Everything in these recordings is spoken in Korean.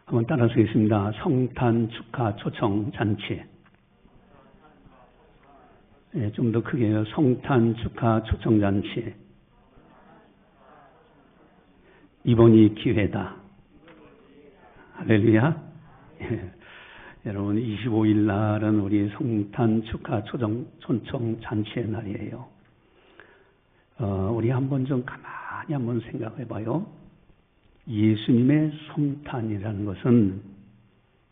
한번 따라서 하겠습니다. 성탄 축하 초청 잔치. 네, 좀 더 크게 해요. 성탄 축하 초청 잔치. 이번이 기회다. 할렐루야. 예. 여러분 25일 날은 우리 성탄 축하 초청 잔치의 날이에요. 우리 한번 좀 가만히 한번 생각해 봐요. 예수님의 성탄이라는 것은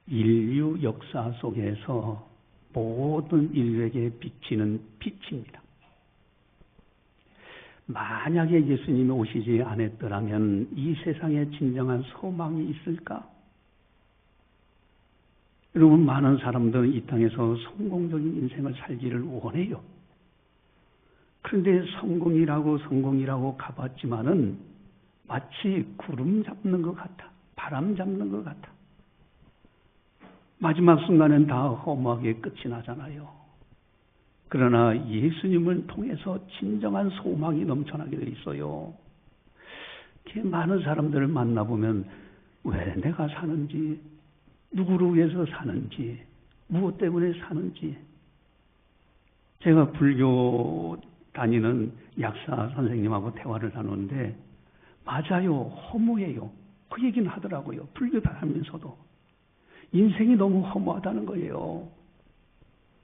인류 역사 속에서 모든 인류에게 비치는 빛입니다. 만약에 예수님이 오시지 않았더라면 이 세상에 진정한 소망이 있을까? 여러분, 많은 사람들은 이 땅에서 성공적인 인생을 살기를 원해요. 그런데 성공이라고 가봤지만은 마치 구름 잡는 것 같아. 바람 잡는 것 같아. 마지막 순간엔 다 허무하게 끝이 나잖아요. 그러나 예수님을 통해서 진정한 소망이 넘쳐나게 돼 있어요. 많은 사람들을 만나보면 왜 내가 사는지, 누구를 위해서 사는지, 무엇 때문에 사는지. 제가 불교 다니는 약사 선생님하고 대화를 나누는데 맞아요. 허무해요. 그 얘기는 하더라고요. 불교 다니면서도. 인생이 너무 허무하다는 거예요.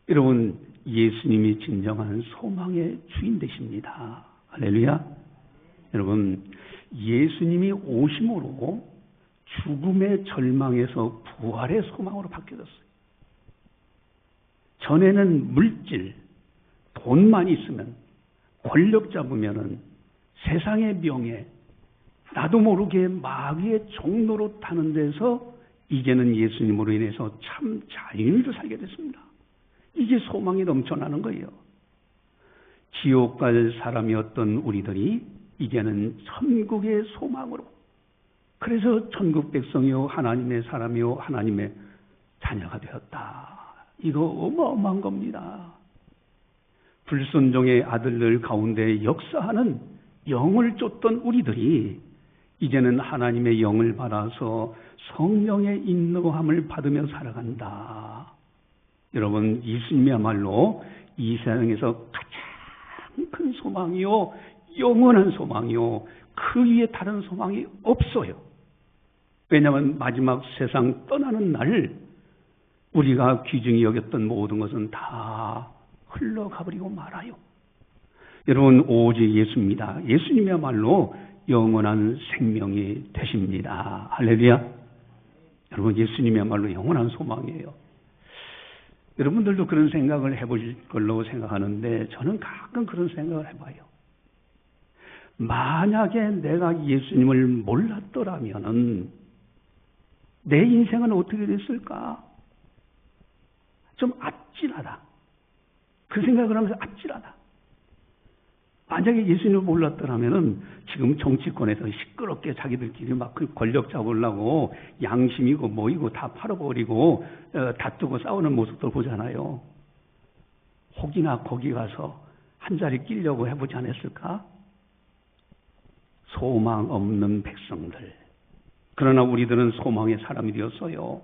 여러분, 예수님이 진정한 소망의 주인 되십니다. 할렐루야. 여러분, 예수님이 오심으로 죽음의 절망에서 부활의 소망으로 바뀌어졌어요. 전에는 물질, 돈만 있으면, 권력 잡으면은 세상의 명예, 나도 모르게 마귀의 종로로 타는 데서 이제는 예수님으로 인해서 참 자유를 살게 됐습니다. 이게 소망이 넘쳐나는 거예요. 지옥 갈 사람이었던 우리들이 이제는 천국의 소망으로, 그래서 천국 백성이요 하나님의 사람이요 하나님의 자녀가 되었다. 이거 어마어마한 겁니다. 불순종의 아들들 가운데 역사하는 영을 쫓던 우리들이 이제는 하나님의 영을 받아서 성령의 인도함을 받으며 살아간다. 여러분, 예수님이야말로 이 세상에서 가장 큰 소망이요, 영원한 소망이요, 그 위에 다른 소망이 없어요. 왜냐하면 마지막 세상 떠나는 날 우리가 귀중히 여겼던 모든 것은 다 흘러가버리고 말아요. 여러분, 오직 예수입니다. 예수님이야말로 영원한 생명이 되십니다. 할렐루야. 여러분, 예수님이야말로 영원한 소망이에요. 여러분들도 그런 생각을 해보실 걸로 생각하는데 저는 가끔 그런 생각을 해봐요. 만약에 내가 예수님을 몰랐더라면 내 인생은 어떻게 됐을까? 좀 아찔하다. 그 생각을 하면서 아찔하다. 만약에 예수님을 몰랐더라면 지금 정치권에서 시끄럽게 자기들끼리 막 그 권력 잡으려고 양심이고 뭐이고 다 팔아버리고 다투고 싸우는 모습도 보잖아요. 혹이나 거기 가서 한 자리 끼려고 해보지 않았을까? 소망 없는 백성들. 그러나 우리들은 소망의 사람이 되었어요.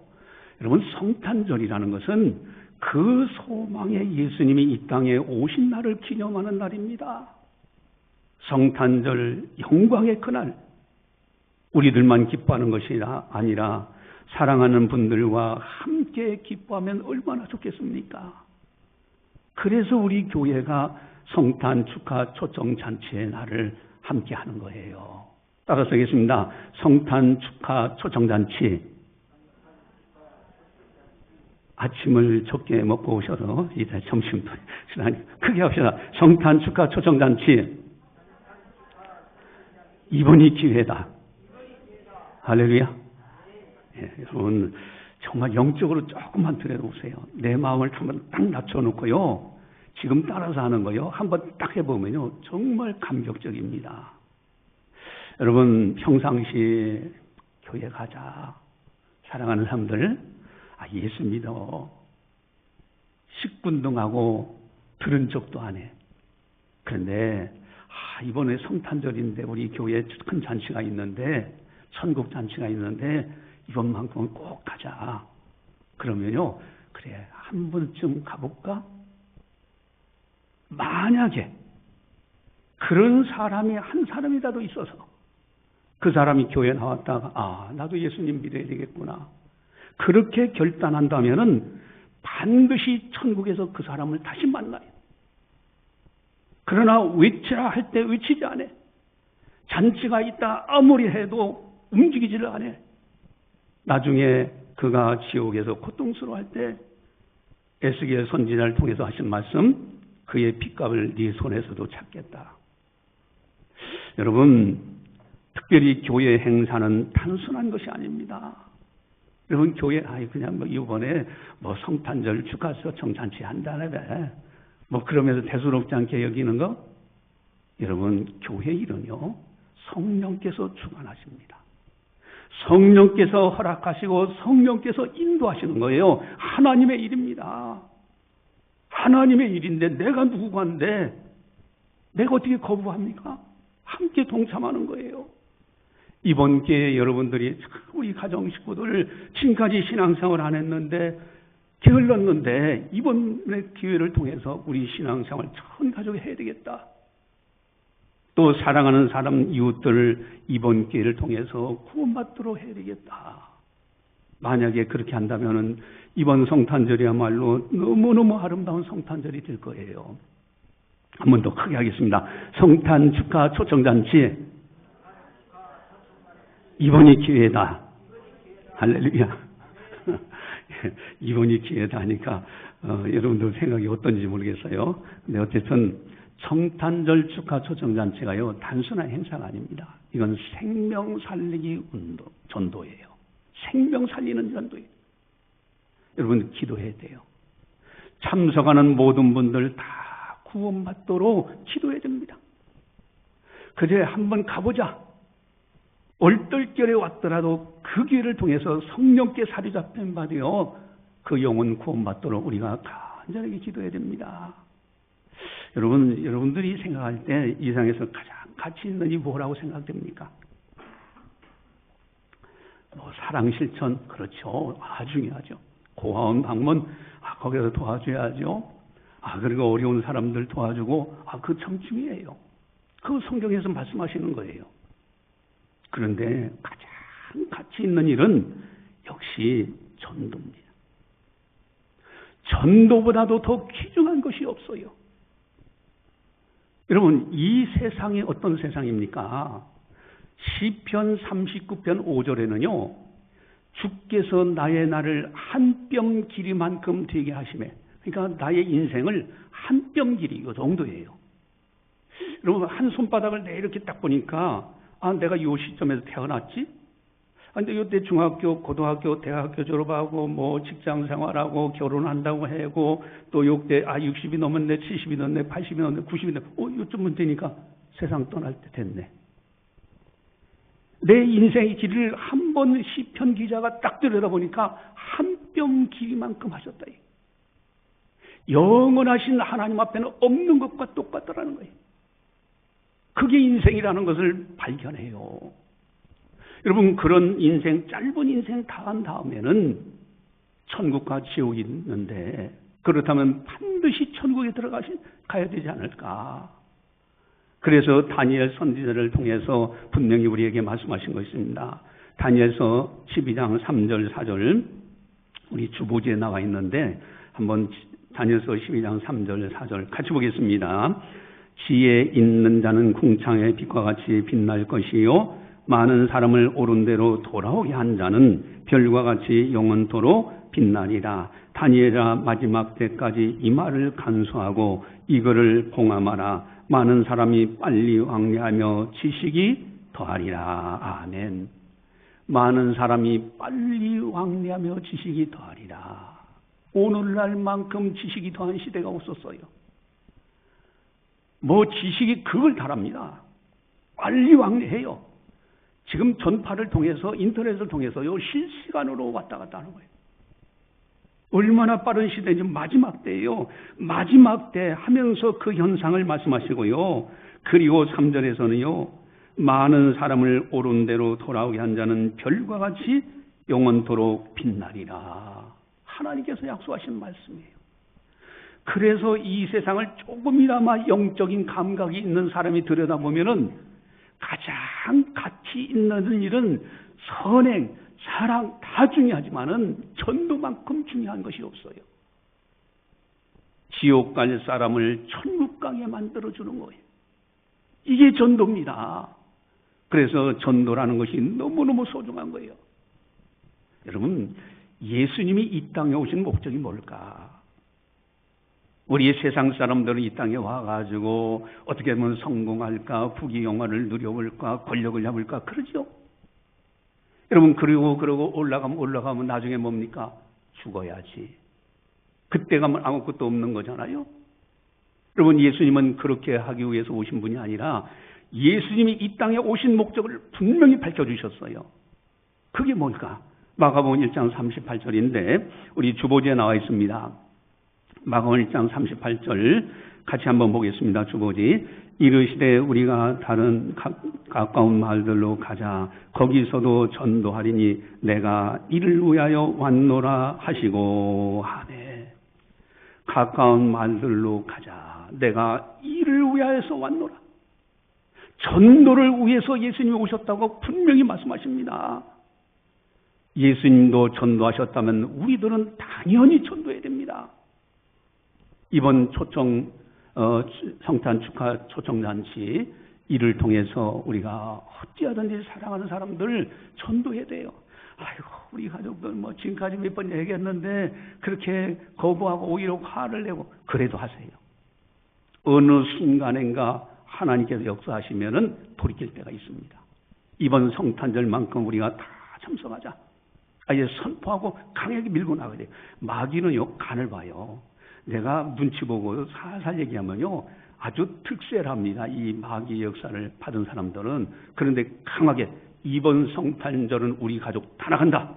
여러분, 성탄절이라는 것은 그 소망의 예수님이 이 땅에 오신 날을 기념하는 날입니다. 성탄절 영광의 그날, 우리들만 기뻐하는 것이 아니라 사랑하는 분들과 함께 기뻐하면 얼마나 좋겠습니까? 그래서 우리 교회가 성탄 축하 초청 잔치의 날을 함께 하는 거예요. 따라서 하겠습니다. 성탄 축하 초청 잔치. 아침을 적게 먹고 오셔서 이제 점심도 크게 합시다. 성탄 축하 초청 잔치. 이번이 기회다. 할렐루야. 예, 여러분, 정말 영적으로 조금만 들여다보세요. 내 마음을 한번 딱 낮춰놓고요. 지금 따라서 하는 거요. 한번 딱 해보면요. 정말 감격적입니다. 여러분, 평상시에 교회 가자. 사랑하는 사람들, 예수 믿어. 식군등하고 들은 적도 안 해. 그런데 이번에 성탄절인데 우리 교회에 큰 잔치가 있는데, 천국 잔치가 있는데 이번만큼은 꼭 가자. 그러면요, 그래, 한 번쯤 가볼까? 만약에 그런 사람이 한 사람이라도 있어서 그 사람이 교회에 나왔다가 나도 예수님 믿어야 되겠구나. 그렇게 결단한다면은 반드시 천국에서 그 사람을 다시 만나요. 그러나 외치라 할 때 외치지 않아. 잔치가 있다 아무리 해도 움직이지를 않아. 나중에 그가 지옥에서 고통스러워할 때 에스겔 선지자를 통해서 하신 말씀, 그의 핏값을 네 손에서도 찾겠다. 여러분, 특별히 교회 행사는 단순한 것이 아닙니다. 여러분, 교회 그냥 이번에 성탄절 축하서 정잔치 한다네. 그러면서 대수롭지 않게 여기는 거? 여러분, 교회 일은요, 성령께서 주관하십니다. 성령께서 허락하시고 성령께서 인도하시는 거예요. 하나님의 일입니다. 하나님의 일인데 내가 누구간데 내가 어떻게 거부합니까? 함께 동참하는 거예요. 이번 기회에 여러분들이 우리 가정 식구들 지금까지 신앙생활 안 했는데 게을렀는데 이번의 기회를 통해서 우리 신앙생활 전 가족이 해야 되겠다. 또 사랑하는 사람 이웃들 이번 기회를 통해서 구원받도록 해야 되겠다. 만약에 그렇게 한다면은 이번 성탄절이야말로 너무너무 아름다운 성탄절이 될 거예요. 한 번 더 크게 하겠습니다. 성탄 축하 초청잔치. 이번이 기회다. 할렐루야. 이번이 기회다 하니까 여러분들 생각이 어떤지 모르겠어요. 근데 어쨌든 성탄절 축하 초청잔치가요, 단순한 행사가 아닙니다. 이건 생명 살리기 전도예요. 생명 살리는 전도예요. 여러분 기도해야 돼요. 참석하는 모든 분들 다 구원받도록 기도해야 됩니다. 그제 한번 가보자. 얼떨결에 왔더라도 그 기회를 통해서 성령께 사로잡힌 바되어 그 영혼 구원받도록 우리가 간절하게 기도해야 됩니다. 여러분들이 생각할 때 이 세상에서 가장 가치 있는 이 뭐라고 생각됩니까? 사랑 실천, 그렇죠. 중요하죠. 고아원 방문, 거기서 도와줘야죠. 그리고 어려운 사람들 도와주고, 그거 참 중요해요. 그거 성경에서 말씀하시는 거예요. 그런데 가장 가치 있는 일은 역시 전도입니다. 전도보다도 더 귀중한 것이 없어요. 여러분, 이 세상이 어떤 세상입니까? 시편 39편 5절에는요, 주께서 나의 날을 한 뼘 길이만큼 되게 하시매. 그러니까 나의 인생을 한 뼘 길이, 이 정도예요. 여러분, 한 손바닥을 이렇게 딱 보니까, 내가 이 시점에서 태어났지? 근데 이때 중학교, 고등학교, 대학교 졸업하고, 직장 생활하고, 결혼한다고 하고, 또 요때, 60이 넘었네, 70이 넘네, 80이 넘네, 90이 넘네, 요쯤은 되니까 세상 떠날 때 됐네. 내 인생의 길을 한 번 시편 기자가 딱 들여다보니까 한 뼘 길이만큼 하셨다. 영원하신 하나님 앞에는 없는 것과 똑같다라는 거예요. 그게 인생이라는 것을 발견해요. 여러분, 그런 인생, 짧은 인생 다 한 다음에는 천국과 지옥이 있는데, 그렇다면 반드시 천국에 가야 되지 않을까. 그래서 다니엘 선지자를 통해서 분명히 우리에게 말씀하신 것입니다. 다니엘서 12장 3절 4절 우리 주보지에 나와 있는데 한번 다니엘서 12장 3절 4절 같이 보겠습니다. 지혜 있는 자는 궁창의 빛과 같이 빛날 것이요 많은 사람을 옳은 대로 돌아오게 한 자는 별과 같이 영원토록 빛나리라. 다니엘아, 마지막 때까지 이 말을 간수하고 이거를 봉함하라. 많은 사람이 빨리 왕래하며 지식이 더하리라. 아멘. 많은 사람이 빨리 왕래하며 지식이 더하리라. 오늘날만큼 지식이 더한 시대가 없었어요. 지식이 그걸 달합니다. 빨리 왕래해요. 지금 전파를 통해서, 인터넷을 통해서요, 실시간으로 왔다 갔다 하는 거예요. 얼마나 빠른 시대인지 마지막 때예요. 마지막 때 하면서 그 현상을 말씀하시고요. 그리고 3절에서는요. 많은 사람을 옳은 대로 돌아오게 한 자는 별과 같이 영원토록 빛나리라. 하나님께서 약속하신 말씀이에요. 그래서 이 세상을 조금이나마 영적인 감각이 있는 사람이 들여다보면은 가장 가치 있는 일은 선행, 사랑 다 중요하지만은 전도만큼 중요한 것이 없어요. 지옥 갈 사람을 천국 가게 만들어주는 거예요. 이게 전도입니다. 그래서 전도라는 것이 너무너무 소중한 거예요. 여러분, 예수님이 이 땅에 오신 목적이 뭘까? 우리 세상 사람들은 이 땅에 와가지고 어떻게 하면 성공할까, 부귀영화를 누려볼까, 권력을 잡을까 그러죠. 여러분, 그러고 올라가면 나중에 뭡니까? 죽어야지. 그때 가면 아무것도 없는 거잖아요. 여러분, 예수님은 그렇게 하기 위해서 오신 분이 아니라 예수님이 이 땅에 오신 목적을 분명히 밝혀주셨어요. 그게 뭘까? 마가복음 1장 38절인데 우리 주보지에 나와 있습니다. 마가복음 1장 38절 같이 한번 보겠습니다. 주보지. 이르시되 우리가 다른 가까운 마을들로 가자. 거기서도 전도하리니 내가 이를 위하여 왔노라 하시고 하네. 가까운 마을들로 가자. 내가 이를 위하여서 왔노라. 전도를 위해서 예수님이 오셨다고 분명히 말씀하십니다. 예수님도 전도하셨다면 우리들은 당연히 전도해야 됩니다. 이번 성탄 축하 초청잔치 이를 통해서 우리가 어찌하든지 사랑하는 사람들 전도해야 돼요. 아이고, 우리 가족들 지금까지 몇 번 얘기했는데 그렇게 거부하고 오히려 화를 내고 그래도 하세요. 어느 순간인가 하나님께서 역사하시면은 돌이킬 때가 있습니다. 이번 성탄절만큼 우리가 다 참석하자. 아예 선포하고 강하게 밀고 나가야 돼요. 마귀는요, 간을 봐요. 내가 눈치 보고 살살 얘기하면요, 아주 특별합니다. 이 마귀 역사를 받은 사람들은. 그런데 강하게 이번 성탄절은 우리 가족 다 나간다.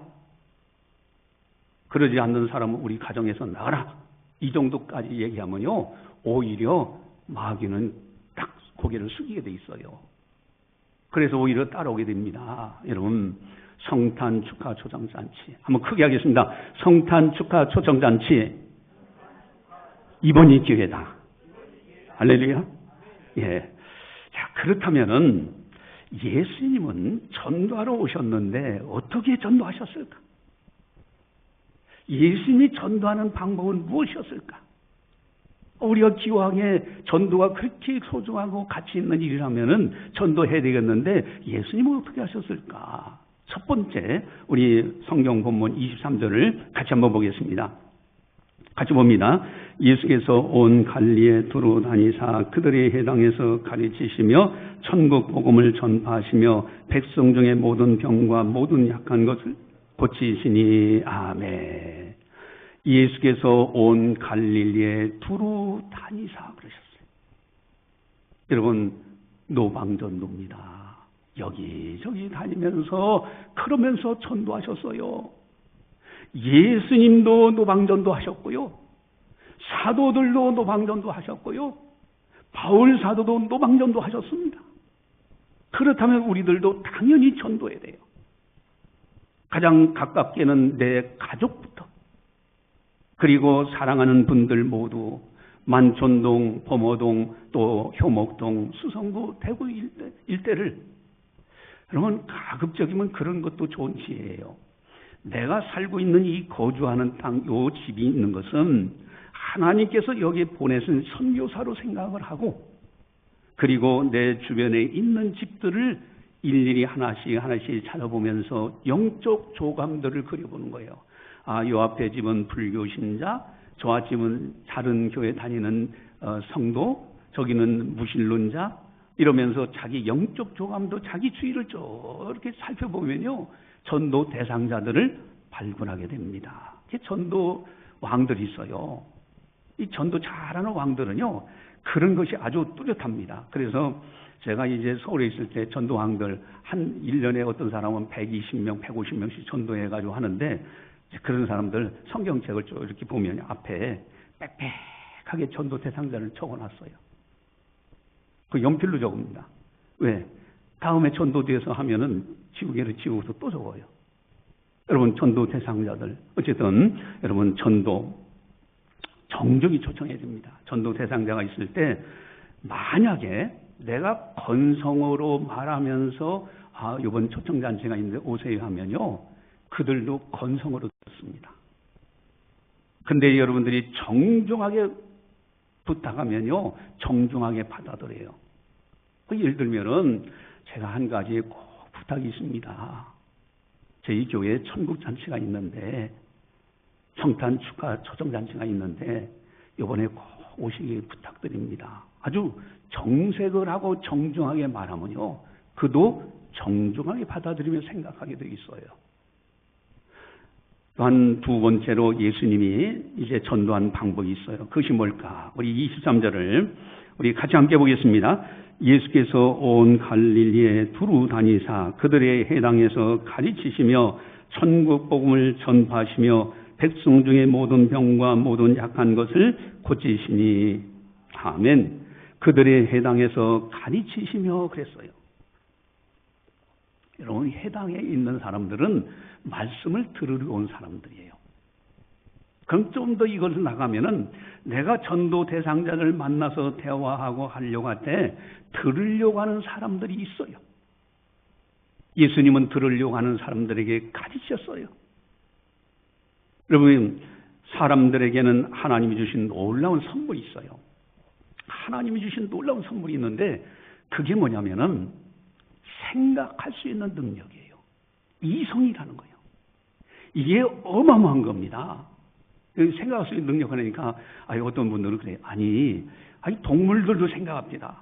그러지 않는 사람은 우리 가정에서 나가라. 이 정도까지 얘기하면요, 오히려 마귀는 딱 고개를 숙이게 돼 있어요. 그래서 오히려 따라오게 됩니다. 여러분, 성탄 축하 초청잔치 한번 크게 하겠습니다. 성탄 축하 초청잔치 이번이 기회다. 할렐루야. 예. 자, 그렇다면은 예수님은 전도하러 오셨는데 어떻게 전도하셨을까? 예수님이 전도하는 방법은 무엇이었을까? 우리가 기왕에 전도가 그렇게 소중하고 가치 있는 일이라면은 전도해야 되겠는데 예수님은 어떻게 하셨을까? 첫 번째, 우리 성경 본문 23절을 같이 한번 보겠습니다. 같이 봅니다. 예수께서 온 갈릴리에 두루 다니사 그들의 해당에서 가르치시며 천국 복음을 전파하시며 백성 중의 모든 병과 모든 약한 것을 고치시니 아멘. 예수께서 온 갈릴리에 두루 다니사 그러셨어요. 여러분, 노방전도입니다. 여기저기 다니면서 그러면서 전도하셨어요. 예수님도 노방전도 하셨고요. 사도들도 노방전도 하셨고요. 바울 사도도 노방전도 하셨습니다. 그렇다면 우리들도 당연히 전도해야 돼요. 가장 가깝게는 내 가족부터, 그리고 사랑하는 분들 모두, 만촌동, 범어동, 또 효목동, 수성구, 대구 일대를, 여러분, 가급적이면 그런 것도 좋은 지혜예요. 내가 살고 있는 이 거주하는 땅, 요 집이 있는 것은 하나님께서 여기에 보내신 선교사로 생각을 하고, 그리고 내 주변에 있는 집들을 일일이 하나씩 찾아보면서 영적 조감들을 그려보는 거예요. 아, 요 앞에 집은 불교 신자, 저 앞집은 다른 교회 다니는 성도, 저기는 무신론자, 이러면서 자기 영적 조감도 자기 주위를 저렇게 살펴보면요, 전도 대상자들을 발굴하게 됩니다. 전도 왕들이 있어요. 이 전도 잘하는 왕들은요, 그런 것이 아주 뚜렷합니다. 그래서 제가 이제 서울에 있을 때 전도 왕들 한 1년에 어떤 사람은 120명, 150명씩 전도해가지고 하는데, 그런 사람들 성경책을 쭉 이렇게 보면 앞에 빽빽하게 전도 대상자를 적어놨어요. 그 연필로 적습니다. 왜? 다음에 전도돼서 하면은 지우개를 지우고서 또 적어요. 여러분, 전도 대상자들, 어쨌든 여러분, 전도 정적이 초청해야 됩니다. 전도 대상자가 있을 때 만약에 내가 건성으로 말하면서 이번 초청잔치가 있는데 오세요 하면요, 그들도 건성으로 듣습니다. 근데 여러분들이 정중하게 부탁하면요, 정중하게 받아들여요. 예를 들면은 제가 한 가지 꼭 부탁이 있습니다. 저희 교회에 천국잔치가 있는데, 성탄 축하 초청잔치가 있는데 이번에 꼭 오시길 부탁드립니다. 아주 정색을 하고 정중하게 말하면요, 그도 정중하게 받아들이며 생각하게 돼 있어요. 또한 두 번째로 예수님이 이제 전도한 방법이 있어요. 그것이 뭘까? 우리 23절을 우리 같이 함께 보겠습니다. 예수께서 온 갈릴리에 두루 다니사 그들의 해당에서 가르치시며 천국 복음을 전파하시며 백성 중에 모든 병과 모든 약한 것을 고치시니. 아멘. 그들의 해당에서 가르치시며 그랬어요. 여러분, 해당에 있는 사람들은 말씀을 들으러 온 사람들이에요. 그럼 좀 더 이것을 나가면은 내가 전도 대상자를 만나서 대화하고 하려고 할 때 들으려고 하는 사람들이 있어요. 예수님은 들으려고 하는 사람들에게 가르치셨어요. 여러분, 사람들에게는 하나님이 주신 놀라운 선물이 있어요. 하나님이 주신 놀라운 선물이 있는데 그게 뭐냐면은 생각할 수 있는 능력이에요. 이성이라는 거예요. 이게 어마어마한 겁니다. 생각할 수 있는 능력 하니까 어떤 분들은 그래요. 아니 동물들도 생각합니다.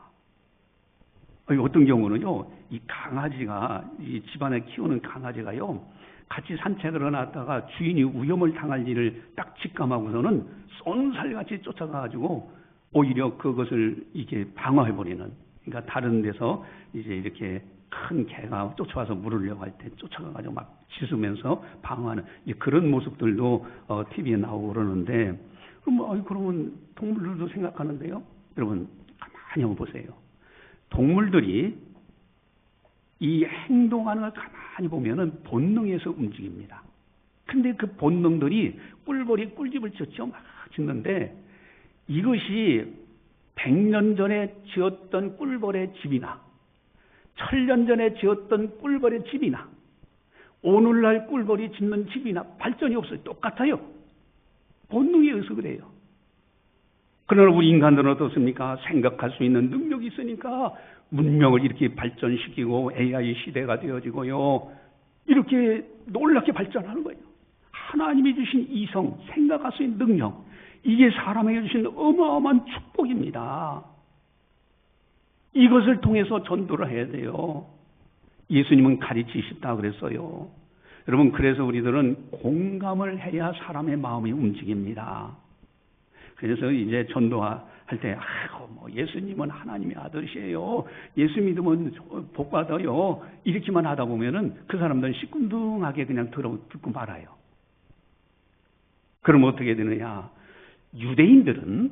어떤 경우는요, 이 강아지가, 이 집안에 키우는 강아지가요, 같이 산책을 나갔다가 주인이 위험을 당할 일을 딱 직감하고서는 쏜살같이 쫓아가가지고 오히려 그것을 이게 방어해버리는, 그러니까 다른 데서 이제 이렇게 큰 개가 쫓아와서 물으려고 할 때 쫓아가가지고 막 짖으면서 방어하는 그런 모습들도 TV에 나오고 그러는데, 그러면 동물들도 생각하는데요. 여러분, 가만히 한번 보세요. 동물들이 이 행동하는 걸 가만히 보면은 본능에서 움직입니다. 근데 그 본능들이 꿀벌이 꿀집을 짓죠. 막 짓는데 이것이 100년 전에 지었던 꿀벌의 집이나 1000년 전에 지었던 꿀벌의 집이나 오늘날 꿀벌이 짓는 집이나 발전이 없어요. 똑같아요. 본능에 의해서 그래요. 그러나 우리 인간들은 어떻습니까? 생각할 수 있는 능력이 있으니까 문명을 이렇게 발전시키고 AI 시대가 되어지고요, 이렇게 놀랍게 발전하는 거예요. 하나님이 주신 이성, 생각할 수 있는 능력, 이게 사람에게 주신 어마어마한 축복입니다. 이것을 통해서 전도를 해야 돼요. 예수님은 가르치셨다 그랬어요. 여러분, 그래서 우리들은 공감을 해야 사람의 마음이 움직입니다. 그래서 이제 전도할 때 예수님은 하나님의 아들이에요, 예수 믿으면 복 받아요, 이렇게만 하다 보면은 그 사람들은 시큰둥하게 그냥 듣고 말아요. 그럼 어떻게 되느냐? 유대인들은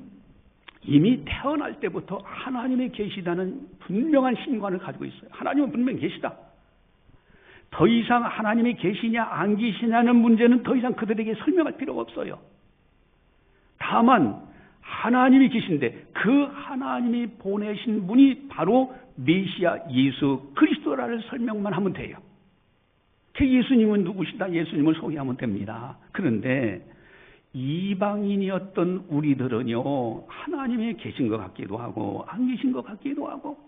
이미 태어날 때부터 하나님이 계시다는 분명한 신관을 가지고 있어요. 하나님은 분명히 계시다. 더 이상 하나님이 계시냐 안 계시냐는 문제는 더 이상 그들에게 설명할 필요가 없어요. 다만 하나님이 계신데 그 하나님이 보내신 분이 바로 메시아 예수 그리스도라는 설명만 하면 돼요. 그 예수님은 누구시다? 예수님을 소개하면 됩니다. 그런데 이방인이었던 우리들은요, 하나님이 계신 것 같기도 하고 안 계신 것 같기도 하고,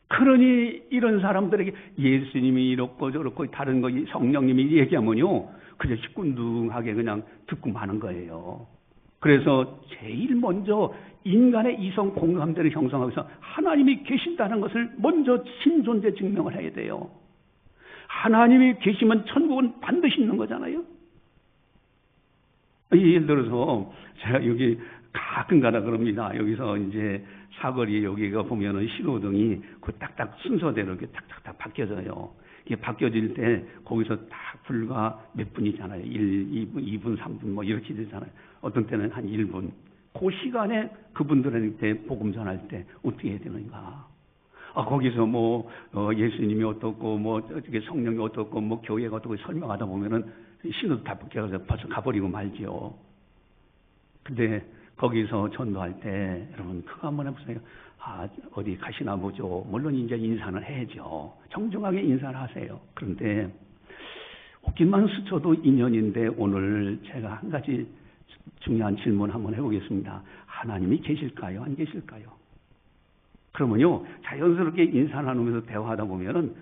그러니 이런 사람들에게 예수님이 이렇고 저렇고 다른 거 성령님이 얘기하면요, 그저 시큰둥하게 그냥 듣고 마는 거예요. 그래서 제일 먼저 인간의 이성 공감대를 형성하기 위해서 하나님이 계신다는 것을 먼저 신존재 증명을 해야 돼요. 하나님이 계시면 천국은 반드시 있는 거잖아요. 예를 들어서 제가 여기 가끔 가다 그럽니다. 여기서 이제 사거리 여기가 보면은 신호등이 그 딱딱 순서대로 이렇게 탁탁탁 바뀌어져요. 이게 바뀌어질 때 거기서 딱 불과 몇 분이잖아요. 2분, 3분 뭐 이렇게 되잖아요. 어떤 때는 한 1분. 그 시간에 그분들한테 복음 전할 때 어떻게 해야 되는가? 거기서 예수님이 어떻고, 어떻게 성령이 어떻고, 교회가 어떻고 설명하다 보면은 신호도 다 벗겨서 벌써 가버리고 말지요. 근데 거기서 전도할 때, 여러분, 그거 한번 해보세요. 어디 가시나 보죠. 물론 이제 인사는 해야죠. 정중하게 인사를 하세요. 그런데, 웃기만 스쳐도 인연인데, 오늘 제가 한 가지 중요한 질문 한번 해보겠습니다. 하나님이 계실까요? 안 계실까요? 그러면요, 자연스럽게 인사 나누면서 대화하다 보면은,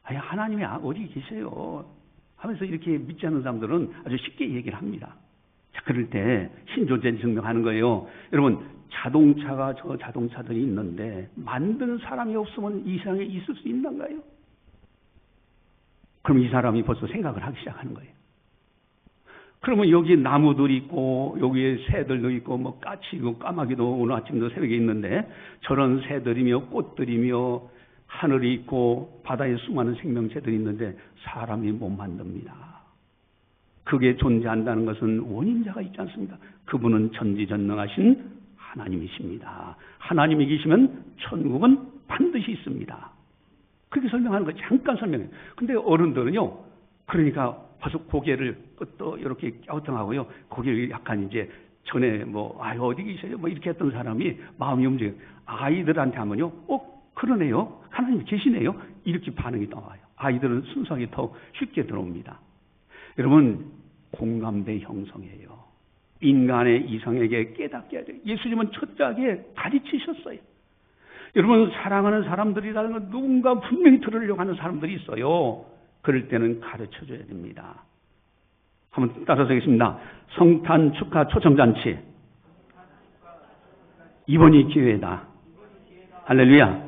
하나님이 어디 계세요? 하면서 이렇게 믿지 않는 사람들은 아주 쉽게 얘기를 합니다. 자, 그럴 때 신존재 증명하는 거예요. 여러분, 자동차가 저 자동차들이 있는데 만든 사람이 없으면 이 세상에 있을 수 있는가요? 그럼 이 사람이 벌써 생각을 하기 시작하는 거예요. 그러면 여기 나무들이 있고 여기에 새들도 있고 까치고 까마귀도 오늘 아침도 새벽에 있는데 저런 새들이며 꽃들이며 하늘이 있고 바다에 수많은 생명체들이 있는데 사람이 못 만듭니다. 그게 존재한다는 것은 원인자가 있지 않습니까? 그분은 전지전능하신 하나님이십니다. 하나님이 계시면 천국은 반드시 있습니다. 그렇게 설명하는 거 잠깐 설명해요. 근데 어른들은요, 그러니까 벌써 고개를 또 이렇게 갸우뚱하고요, 고개를 약간 이제 전에 어디 계세요? 이렇게 했던 사람이 마음이 움직여요. 아이들한테 하면요, 그러네요. 하나님 계시네요. 이렇게 반응이 나와요. 아이들은 순수하게 더 쉽게 들어옵니다. 여러분, 공감대 형성이에요. 인간의 이성에게 깨닫게 해야 돼요. 예수님은 철저하게 가르치셨어요. 여러분, 사랑하는 사람들이라는 건 누군가 분명히 들으려고 하는 사람들이 있어요. 그럴 때는 가르쳐줘야 됩니다. 한번 따라서 하겠습니다. 성탄 축하 초청잔치. 이번이 기회다. 할렐루야.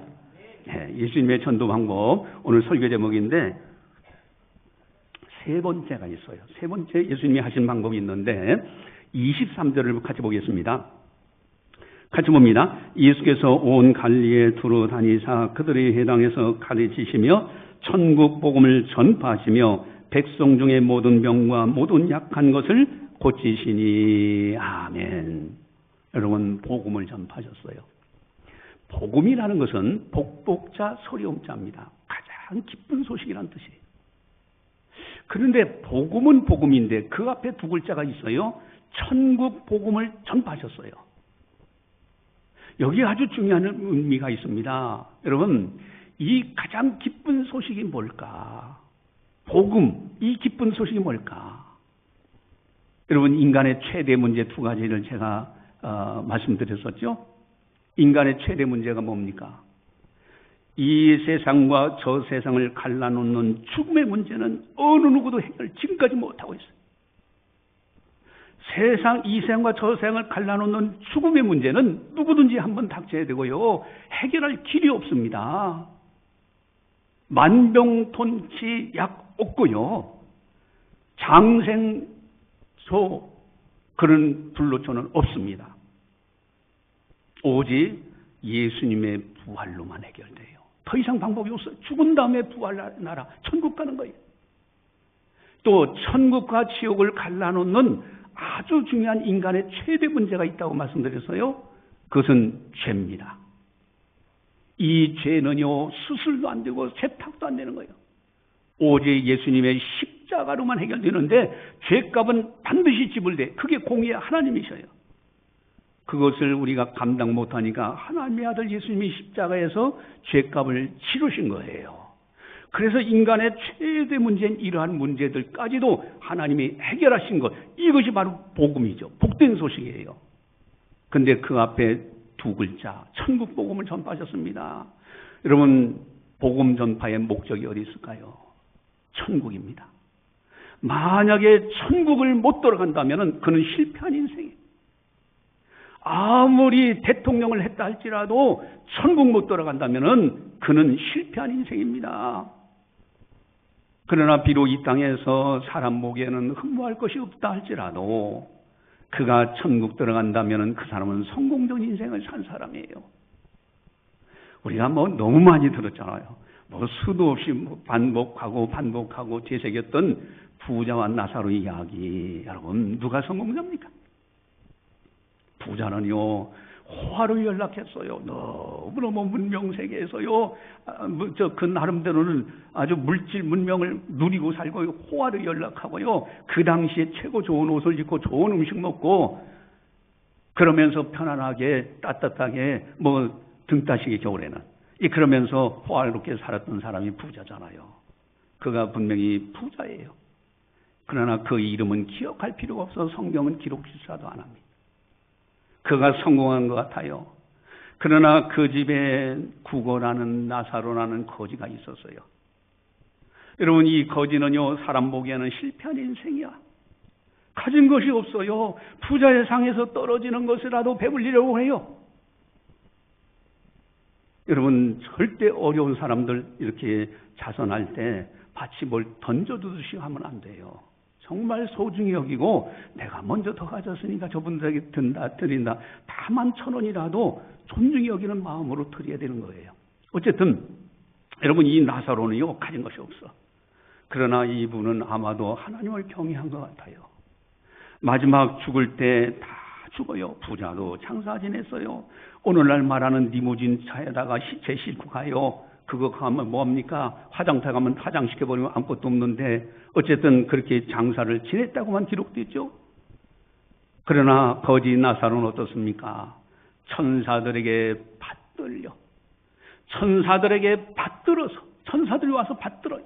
네, 예수님의 전도 방법. 오늘 설교 제목인데, 세 번째가 있어요. 세 번째 예수님이 하신 방법이 있는데, 23절을 같이 보겠습니다. 같이 봅니다. 예수께서 온 갈릴리에 두루 다니사 그들의 회당에서 가르치시며 천국 복음을 전파하시며 백성 중에 모든 병과 모든 약한 것을 고치시니. 아멘. 여러분, 복음을 전파하셨어요. 복음이라는 것은 복복자 소리음자입니다. 가장 기쁜 소식이라는 뜻이에요. 그런데 복음은 복음인데 그 앞에 두 글자가 있어요. 천국 복음을 전파하셨어요. 여기 아주 중요한 의미가 있습니다. 여러분, 이 가장 기쁜 소식이 뭘까? 복음, 이 기쁜 소식이 뭘까? 여러분, 인간의 최대 문제 두 가지를 제가 말씀드렸었죠. 인간의 최대 문제가 뭡니까? 이 세상과 저 세상을 갈라놓는 죽음의 문제는 어느 누구도 지금까지 못하고 있어요. 이 세상과 저 세상을 갈라놓는 죽음의 문제는 누구든지 한번 닥쳐야 되고요. 해결할 길이 없습니다. 만병통치 약 없고요. 장생소 그런 불로초는 없습니다. 오직 예수님의 부활로만 해결돼요. 더 이상 방법이 없어요. 죽은 다음에 부활 나라, 천국 가는 거예요. 또 천국과 지옥을 갈라놓는 아주 중요한 인간의 최대 문제가 있다고 말씀드렸어요. 그것은 죄입니다. 이 죄는요, 수술도 안 되고 세탁도 안 되는 거예요. 오직 예수님의 십자가로만 해결되는데 죄값은 반드시 지불돼. 그게 공의의 하나님이셔요. 그것을 우리가 감당 못하니까 하나님의 아들 예수님이 십자가에서 죄값을 치르신 거예요. 그래서 인간의 최대 문제인 이러한 문제들까지도 하나님이 해결하신 것, 이것이 바로 복음이죠. 복된 소식이에요. 그런데 그 앞에 두 글자, 천국 복음을 전파하셨습니다. 여러분, 복음 전파의 목적이 어디 있을까요? 천국입니다. 만약에 천국을 못 들어간다면 그는 실패한 인생이에요. 아무리 대통령을 했다 할지라도 천국 못 들어간다면 그는 실패한 인생입니다. 그러나 비록 이 땅에서 사람 목에는 흠모할 것이 없다 할지라도 그가 천국 들어간다면 그 사람은 성공적인 인생을 산 사람이에요. 우리가 너무 많이 들었잖아요. 수도 없이 반복하고 되새겼던 부자와 나사로의 이야기. 여러분, 누가 성공자입니까? 부자는요, 호화로 연락했어요. 너무너무 문명 세계에서요, 그 나름대로는 아주 물질 문명을 누리고 살고 호화로 연락하고요, 그 당시에 최고 좋은 옷을 입고 좋은 음식 먹고 그러면서 편안하게 따뜻하게 등 따시게 겨울에는 그러면서 호화롭게 살았던 사람이 부자잖아요. 그가 분명히 부자예요. 그러나 그 이름은 기억할 필요가 없어서 성경은 기록조차도 안 합니다. 그가 성공한 것 같아요. 그러나 그 집에 구거라는 나사로라는 거지가 있었어요. 여러분, 이 거지는요, 사람 보기에는 실패한 인생이야. 가진 것이 없어요. 부자의 상에서 떨어지는 것이라도 배불리려고 해요. 여러분, 절대 어려운 사람들 이렇게 자선할 때 마치 뭘 던져두듯이 하면 안 돼요. 정말 소중히 여기고 내가 먼저 더 가졌으니까 저분들에게 드린다. 다만 1,000원이라도 존중히 여기는 마음으로 드려야 되는 거예요. 어쨌든 여러분, 이 나사로는요, 가진 것이 없어. 그러나 이분은 아마도 하나님을 경외한 것 같아요. 마지막 죽을 때 다 죽어요. 부자도 장사 지냈어요. 오늘날 말하는 리무진 차에다가 시체 싣고 가요. 그거 가면 뭐합니까? 화장터 가면 화장시켜버리면 아무것도 없는데 어쨌든 그렇게 장사를 지냈다고만 기록됐죠. 그러나 거지 나사로는 어떻습니까? 천사들에게 받들려. 천사들에게 받들어서 천사들이 와서 받들어요.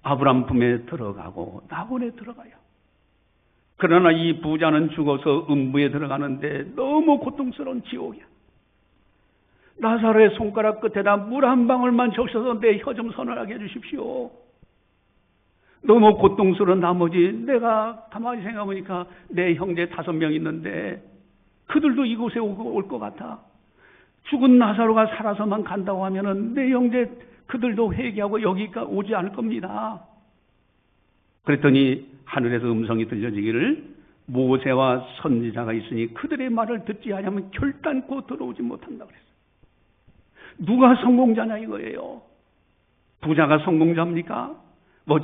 아브람 품에 들어가고 낙원에 들어가요. 그러나 이 부자는 죽어서 음부에 들어가는데 너무 고통스러운 지옥이야. 나사로의 손가락 끝에다 물 한 방울만 적셔서 내 혀 좀 서늘하게 해주십시오. 너무 고통스러운 나머지 내가 가만히 생각해보니까 내 형제 5명 있는데 그들도 이곳에 올 것 같아. 죽은 나사로가 살아서만 간다고 하면은 내 형제 그들도 회개하고 여기가 오지 않을 겁니다. 그랬더니 하늘에서 음성이 들려지기를 모세와 선지자가 있으니 그들의 말을 듣지 않으면 결단코 들어오지 못한다 그랬어요. 누가 성공자냐 이거예요. 부자가 성공자입니까?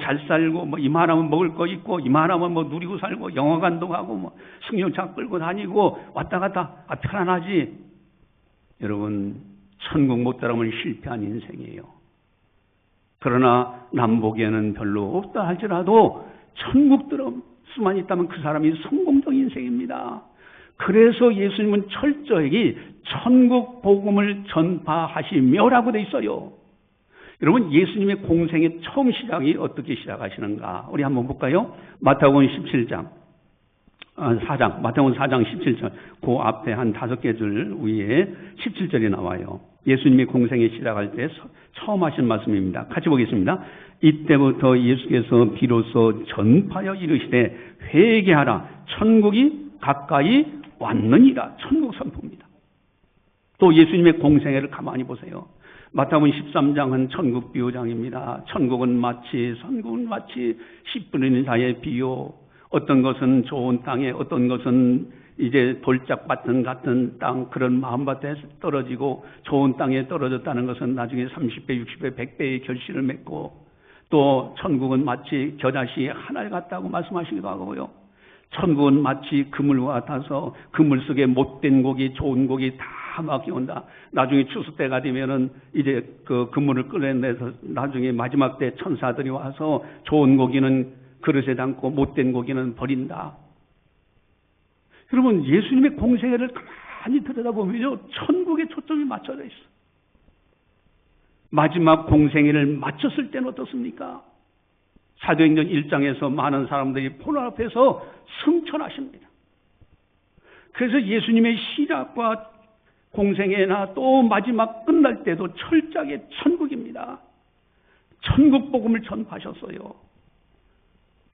잘 살고 이만하면 먹을 거 있고 이만하면 누리고 살고 영화관도 가고 승용차 끌고 다니고 왔다 갔다 편안하지. 여러분, 천국 못 들어가면 실패한 인생이에요. 그러나 남 보기에는 별로 없다 할지라도 천국 들어갈 수만 있다면 그 사람이 성공적 인생입니다. 그래서 예수님은 철저히 천국 복음을 전파하시며라고 돼 있어요. 여러분, 예수님의 공생의 처음 시작이 어떻게 시작하시는가? 우리 한번 볼까요? 마태복음 4장 17절. 그 앞에 한 5개 줄 위에 17절이 나와요. 예수님이 공생에 시작할 때 처음 하신 말씀입니다. 같이 보겠습니다. 이때부터 예수께서 비로소 전파하여 이르시되 회개하라. 천국이 가까이 왔느니라. 천국 선포입니다. 또 예수님의 공생애를 가만히 보세요. 마태복음 13장은 천국 비유장입니다. 선국은 마치 씨 뿌리는 자의 비유. 어떤 것은 좋은 땅에, 어떤 것은 이제 돌짝밭 같은 땅, 그런 마음밭에 떨어지고 좋은 땅에 떨어졌다는 것은 나중에 30배, 60배, 100배의 결실을 맺고, 또 천국은 마치 겨자씨 하나를 같다고 말씀하시기도 하고요. 천국은 마치 그물과 같아서 그물 속에 못된 고기, 좋은 고기 다 막혀온다. 나중에 추수 때가 되면은 이제 그 그물을 끌어내서 나중에 마지막 때 천사들이 와서 좋은 고기는 그릇에 담고 못된 고기는 버린다. 여러분, 예수님의 공생애를 가만히 들여다보면요, 천국에 초점이 맞춰져 있어. 마지막 공생애를 마쳤을 때는 어떻습니까? 사도행전 1장에서 많은 사람들이 포로 앞에서 승천하십니다. 그래서 예수님의 시작과 공생애나 또 마지막 끝날 때도 철저하게 천국입니다. 천국 복음을 전파하셨어요.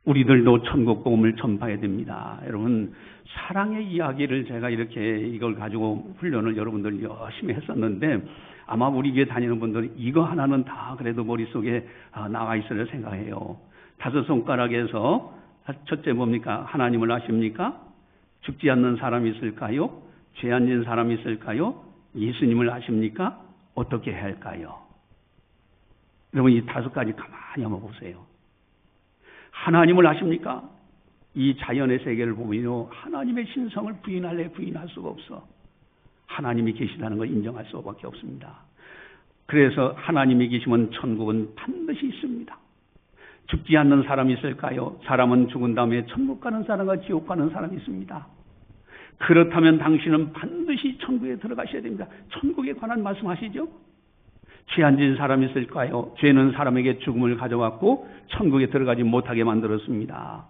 우리들도 천국 복음을 전파해야 됩니다. 여러분, 사랑의 이야기를 제가 이렇게 이걸 가지고 훈련을 여러분들 열심히 했었는데 아마 우리 교회 다니는 분들은 이거 하나는 다 그래도 머릿속에 나와 있으려 생각해요. 5손가락에서 첫째 뭡니까? 하나님을 아십니까? 죽지 않는 사람이 있을까요? 죄 안 지은 사람이 있을까요? 예수님을 아십니까? 어떻게 해야 할까요? 여러분, 이 5가지 가만히 한번 보세요. 하나님을 아십니까? 이 자연의 세계를 보면요, 하나님의 신성을 부인할래 부인할 수가 없어. 하나님이 계시다는 걸 인정할 수밖에 없습니다. 그래서 하나님이 계시면 천국은 반드시 있습니다. 죽지 않는 사람이 있을까요? 사람은 죽은 다음에 천국 가는 사람과 지옥 가는 사람이 있습니다. 그렇다면 당신은 반드시 천국에 들어가셔야 됩니다. 천국에 관한 말씀하시죠? 죄 안 지은 사람이 있을까요? 죄는 사람에게 죽음을 가져왔고 천국에 들어가지 못하게 만들었습니다.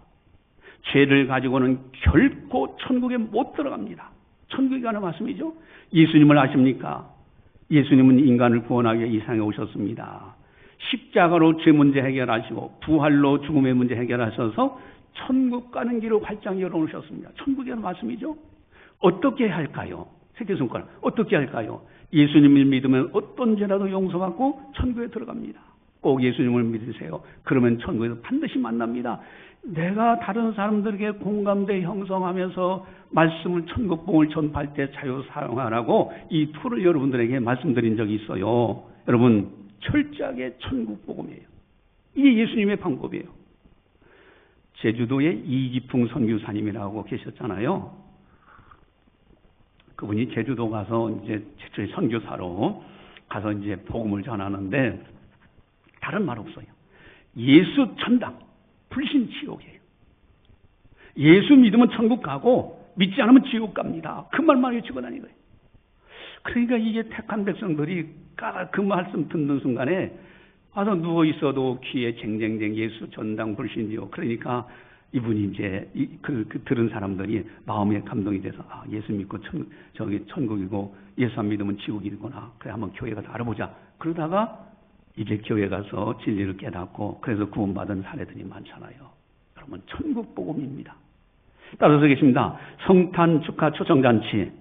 죄를 가지고는 결코 천국에 못 들어갑니다. 천국에 관한 말씀이죠. 예수님을 아십니까? 예수님은 인간을 구원하기 위해 이 세상에 오셨습니다. 십자가로 죄 문제 해결하시고 부활로 죽음의 문제 해결하셔서 천국 가는 길을 활짝 열어놓으셨습니다. 천국에 관한 말씀이죠. 어떻게 할까요? 새끼손가락 어떻게 할까요? 예수님을 믿으면 어떤 죄라도 용서받고 천국에 들어갑니다. 꼭 예수님을 믿으세요. 그러면 천국에서 반드시 만납니다. 내가 다른 사람들에게 공감대 형성하면서 말씀을 천국복음을 전파할 때 자유 사용하라고 이 툴을 여러분들에게 말씀드린 적이 있어요. 여러분 철저하게 천국복음이에요. 이게 예수님의 방법이에요. 제주도에 이기풍 선교사님이라고 계셨잖아요. 그분이 제주도 가서 이제 최초의 선교사로 가서 이제 복음을 전하는데 다른 말 없어요. 예수 천당, 불신 지옥이에요. 예수 믿으면 천국 가고 믿지 않으면 지옥 갑니다. 그 말만 외치고 다니는 거예요. 그러니까 이게 택한 백성들이 그 말씀 듣는 순간에 와서 누워 있어도 귀에 쟁쟁쟁 예수 천당 불신 지옥. 그러니까 이분이 이제 들은 사람들이 마음에 감동이 돼서 예수 믿고 천국이고 예수 안 믿으면 지옥이구나. 그래 한번 교회 가서 알아보자. 그러다가 이제 교회 가서 진리를 깨닫고 그래서 구원받은 사례들이 많잖아요. 여러분 천국 복음입니다. 따라서 계십니다. 성탄 축하 초청잔치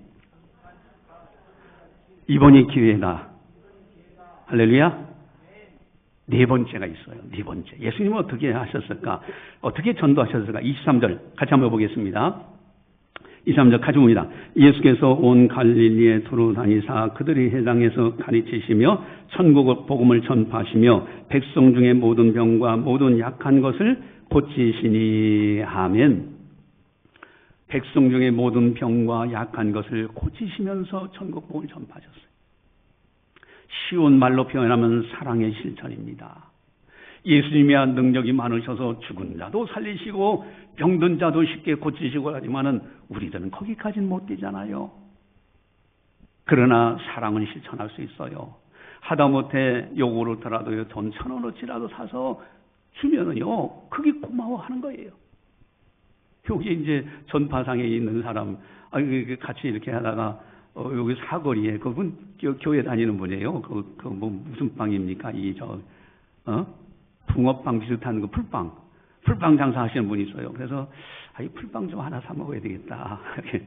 이번이 기회다. 할렐루야. 네 번째가 있어요. 네 번째. 예수님은 어떻게 하셨을까? 어떻게 전도하셨을까? 23절 같이 한번 보겠습니다. 23절 같이 봅니다. 예수께서 온 갈릴리에 두루 다니사 그들의 회당에서 가르치시며 천국 복음을 전파하시며 백성 중에 모든 병과 모든 약한 것을 고치시니 아멘. 백성 중에 모든 병과 약한 것을 고치시면서 천국 복음을 전파하셨어요. 쉬운 말로 표현하면 사랑의 실천입니다. 예수님이야 능력이 많으셔서 죽은 자도 살리시고 병든 자도 쉽게 고치시고 하지만은 우리들은 거기까지는 못 되잖아요. 그러나 사랑은 실천할 수 있어요. 하다못해 요구르트라도 돈 1,000원어치라도 사서 주면은요, 그게 고마워하는 거예요. 여기 이제 전파상에 있는 사람, 같이 이렇게 하다가 여기 사거리에 그분 교회 다니는 분이에요. 뭐 무슨 빵입니까? 붕어빵 비슷한 그 풀빵 장사하시는 분이 있어요. 그래서 이 풀빵 좀 하나 사 먹어야 되겠다.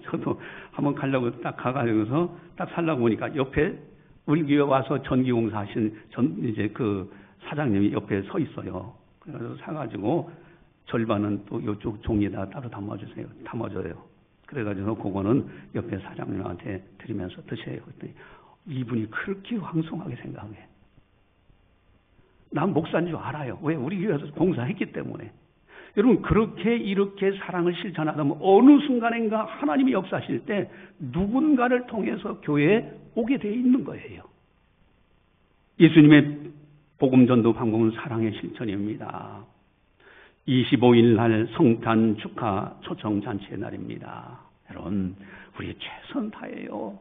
저도 한번 가려고 딱 가가지고서 딱 살라고 보니까 옆에 우리 교회 와서 전기공사 하신 이제 그 사장님이 옆에 서 있어요. 그래서 사가지고 절반은 또 이쪽 종이에다 따로 담아줘요. 그래가지고 그거는 옆에 사장님한테 드리면서 드세요. 그랬더니 이분이 그렇게 황송하게 생각해. 난 목사인 줄 알아요. 왜? 우리 교회에서 공사했기 때문에. 여러분 이렇게 사랑을 실천하다면 어느 순간인가 하나님이 역사하실 때 누군가를 통해서 교회에 오게 되어 있는 거예요. 예수님의 복음전도 방법은 사랑의 실천입니다. 25일 날 성탄 축하 초청 잔치의 날입니다. 여러분, 우리 최선 다해요.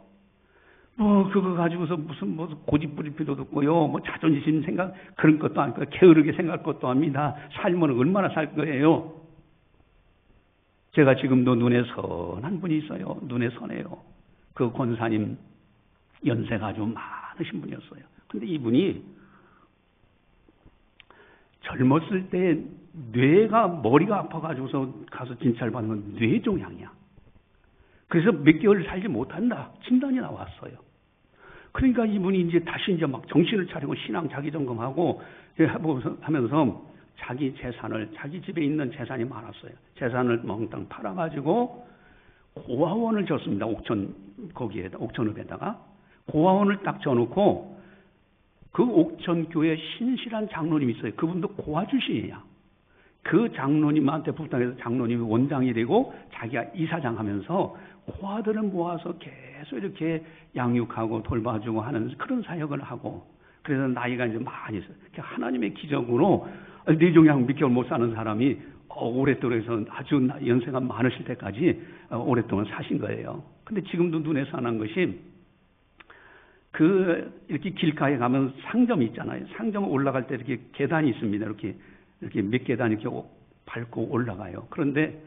그거 가지고서 무슨 고집 부릴 필요도 없고요. 자존심 생각, 그런 것도 아니고, 게으르게 생각할 것도 합니다. 삶은 얼마나 살 거예요? 제가 지금도 눈에 선한 분이 있어요. 눈에 선해요. 그 권사님, 연세가 아주 많으신 분이었어요. 근데 이분이 젊었을 때 머리가 아파가지고서 가서 진찰 받는 건 뇌종양이야. 그래서 몇 개월 살지 못한다. 진단이 나왔어요. 그러니까 이분이 이제 다시 이제 막 정신을 차리고 신앙 자기 점검하고 하면서 자기 집에 있는 재산이 많았어요. 재산을 몽땅 팔아가지고 고아원을 졌습니다. 옥천읍에다가 고아원을 딱 져놓고 그 옥천교회 신실한 장로님이 있어요. 그분도 고아 출신이야. 그 장로님한테 부탁해서 장로님이 원장이 되고 자기가 이사장 하면서 그 아들을 모아서 계속 이렇게 양육하고 돌봐주고 하는 그런 사역을 하고, 그래서 나이가 이제 많이 있어요. 하나님의 기적으로 내 중에 한 몇 개월 못 사는 사람이 오랫동안 해서 아주 연세가 많으실 때까지 오랫동안 사신 거예요. 근데 지금도 눈에 선한 것이 이렇게 길가에 가면 상점이 있잖아요. 상점 올라갈 때 이렇게 계단이 있습니다. 이렇게 몇 계단 이렇게 밟고 올라가요. 그런데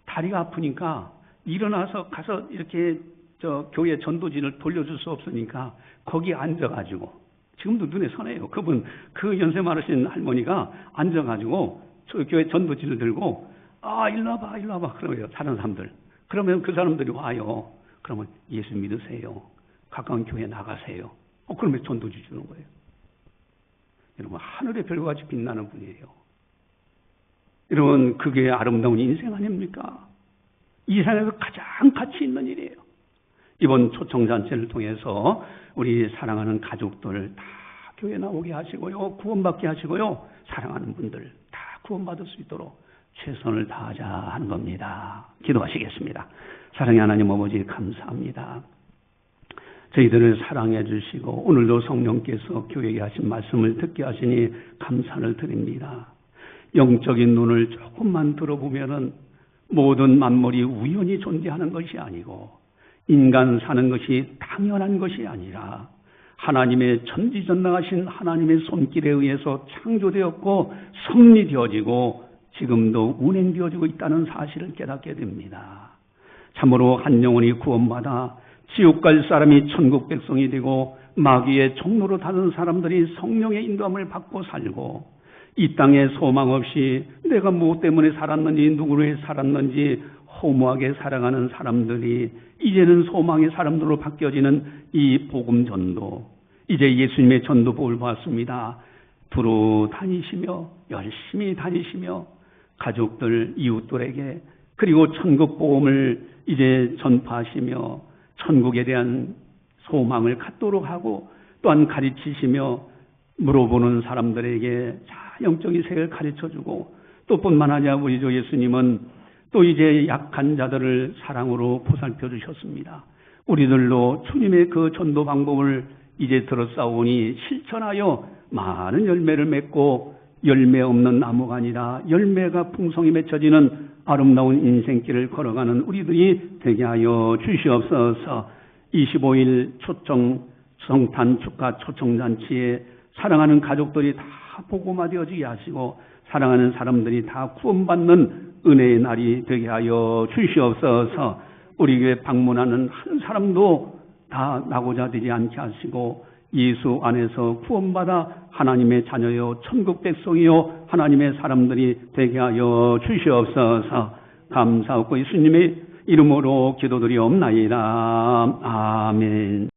다리가 아프니까 일어나서 가서 이렇게 교회 전도지를 돌려줄 수 없으니까 거기 앉아가지고, 지금도 눈에 선해요. 그 연세 많으신 할머니가 앉아가지고 저 교회 전도지를 들고 일로 와봐 그러고요. 다른 사람들. 그러면 그 사람들이 와요. 그러면 예수 믿으세요. 가까운 교회 나가세요. 그러면 전도지 주는 거예요. 여러분, 하늘의 별같이 빛나는 분이에요. 여러분, 그게 아름다운 인생 아닙니까? 이 세상에서 가장 가치 있는 일이에요. 이번 초청잔치를 통해서 우리 사랑하는 가족들 다 교회 나오게 하시고요. 구원받게 하시고요. 사랑하는 분들 다 구원받을 수 있도록 최선을 다하자 하는 겁니다. 기도하시겠습니다. 사랑의 하나님 아버지, 감사합니다. 저희들을 사랑해 주시고 오늘도 성령께서 교회에 하신 말씀을 듣게 하시니 감사를 드립니다. 영적인 눈을 조금만 들어보면은 모든 만물이 우연히 존재하는 것이 아니고 인간 사는 것이 당연한 것이 아니라 하나님의 전지전능하신 하나님의 손길에 의해서 창조되었고 섭리되어지고 지금도 운행되어지고 있다는 사실을 깨닫게 됩니다. 참으로 한 영혼이 구원받아 지옥 갈 사람이 천국 백성이 되고 마귀의 종로로 다른 사람들이 성령의 인도함을 받고 살고, 이 땅에 소망 없이 내가 무엇 때문에 살았는지 누구를 위해 살았는지 허무하게 살아가는 사람들이 이제는 소망의 사람들로 바뀌어지는 이 복음 전도, 이제 예수님의 전도복을 받습니다. 두루 다니시며 열심히 다니시며 가족들 이웃들에게 그리고 천국 복음을 이제 전파하시며 천국에 대한 소망을 갖도록 하고, 또한 가르치시며 물어보는 사람들에게 영적인 세계를 가르쳐주고, 또 뿐만 아니라 우리 주 예수님은 또 이제 약한 자들을 사랑으로 보살펴 주셨습니다. 우리들도 주님의 그 전도 방법을 이제 들었사오니 실천하여 많은 열매를 맺고 열매 없는 나무가 아니라 열매가 풍성히 맺혀지는 아름다운 인생길을 걸어가는 우리들이 되게 하여 주시옵소서. 25일 초청 성탄 축하 초청잔치에 사랑하는 가족들이 다 복음화되어지게 하시고 사랑하는 사람들이 다 구원받는 은혜의 날이 되게 하여 주시옵소서. 우리 교회 방문하는 한 사람도 다 나고자 되지 않게 하시고 예수 안에서 구원받아 하나님의 자녀요 천국 백성이요 하나님의 사람들이 되게 하여 주시옵소서. 감사하고 예수님의 이름으로 기도드리옵나이다. 아멘.